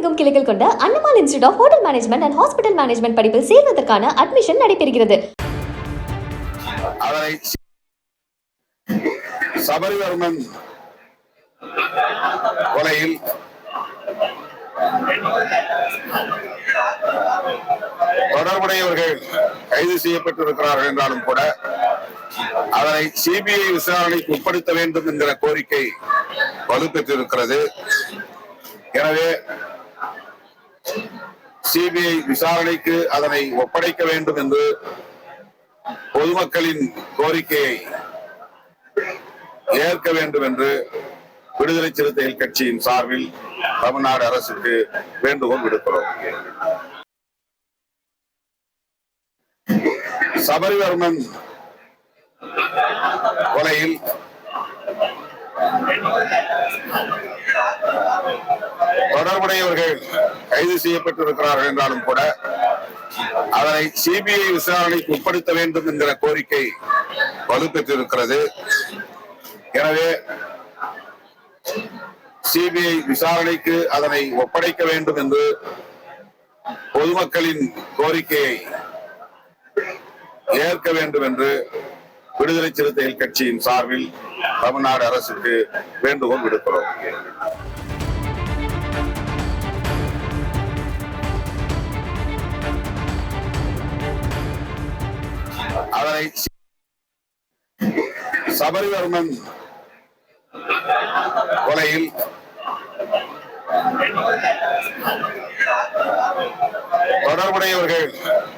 தமிழகமெங்கும் கிளைகள் கொண்ட அண்ணமால் institute of hotel management and hospital management படிப்பில் சேர்வதற்கான அட்மிஷன் நடைபெறுகிறது. அதனை சபரிவர்மன் கொலையில் தொடர்புடையவர்கள் கைது செய்யப்பட்டிருக்கிறார்கள் என்றாலும் கூட அதனை சிபிஐ விசாரணைக்கு உட்படுத்த வேண்டும் என்கிற கோரிக்கை வலுப்பெற்றிருக்கிறது. எனவே சிபிஐ விசாரணைக்கு அதனை ஒப்படைக்க வேண்டும் என்று பொதுமக்களின் கோரிக்கையை ஏற்க வேண்டும் என்று விடுதலை சிறுத்தைகள் கட்சியின் சார்பில் தமிழ்நாடு அரசுக்கு வேண்டுகோள் விடுக்கிறோம். சபரிவர்மன் கொலையில் தொடர்புடையவர்கள் கைது செய்யப்பட்டிருக்கிறார்கள் என்றாலும் கூட அதனை சிபிஐ விசாரணைக்கு உட்படுத்த வேண்டும் என்கிற கோரிக்கை வலுப்பெற்றிருக்கிறது. எனவே சிபிஐ விசாரணைக்கு அதனை ஒப்படைக்க வேண்டும் என்று பொதுமக்களின் கோரிக்கையை ஏற்க வேண்டும் என்று விடுதலை சிறுத்தைகள் கட்சியின் சார்பில் தமிழ்நாடு அரசுக்கு வேண்டுகோள் விடுக்கிறோம். அதனை சபரிவர்மன் கொலையில் தொடர்புடையவர்கள்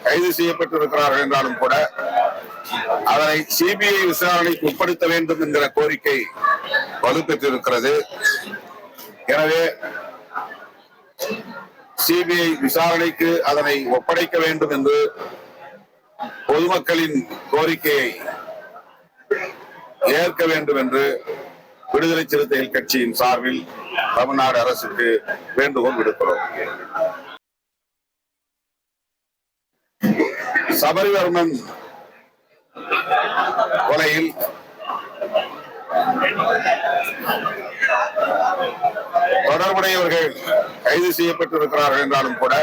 கைது செய்யப்பட்டிருக்கிறார்கள் என்றாலும் கூட அதனை சிபிஐ விசாரணைக்கு உட்படுத்த வேண்டும் என்கிற கோரிக்கை வலுப்பெற்றிருக்கிறது. எனவே சிபிஐ விசாரணைக்கு அதனை ஒப்படைக்க வேண்டும் என்று பொதுமக்களின் கோரிக்கையை ஏற்க வேண்டும் என்று விடுதலை சிறுத்தைகள் கட்சியின் சார்பில் தமிழ்நாடு அரசுக்கு வேண்டுகோள் விடுக்கிறோம். சபரிவர்மன் கொலையில் தொடர்புடையவர்கள் கைது செய்யப்பட்டிருக்கிறார்கள் என்றாலும் கூட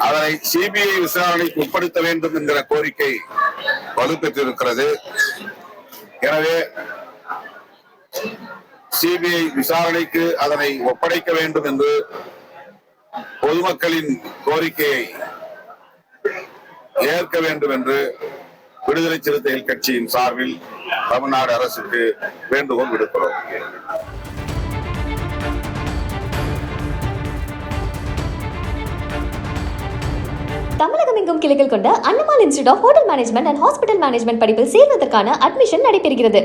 அதனை சிபிஐ விசாரணைக்கு உட்படுத்த வேண்டும் என்கிற கோரிக்கை வலுப்பெற்றிருக்கிறது. எனவே சிபிஐ விசாரணைக்கு அதனை ஒப்படைக்க வேண்டும் என்று பொதுமக்களின் கோரிக்கையை ஏற்க வேண்டும் என்று விடுதலை சிறுத்தைகள் கட்சியின் சார்பில் தமிழ்நாடு அரசுக்கு வேண்டுகோள் விடுக்கிறோம். தமிழகமெங்கும் கிளைகள் கொண்ட அண்ணமால் institute of hotel management and hospital management படிப்பில் சேர்வதற்கான அட்மிஷன் நடைபெறுகிறது.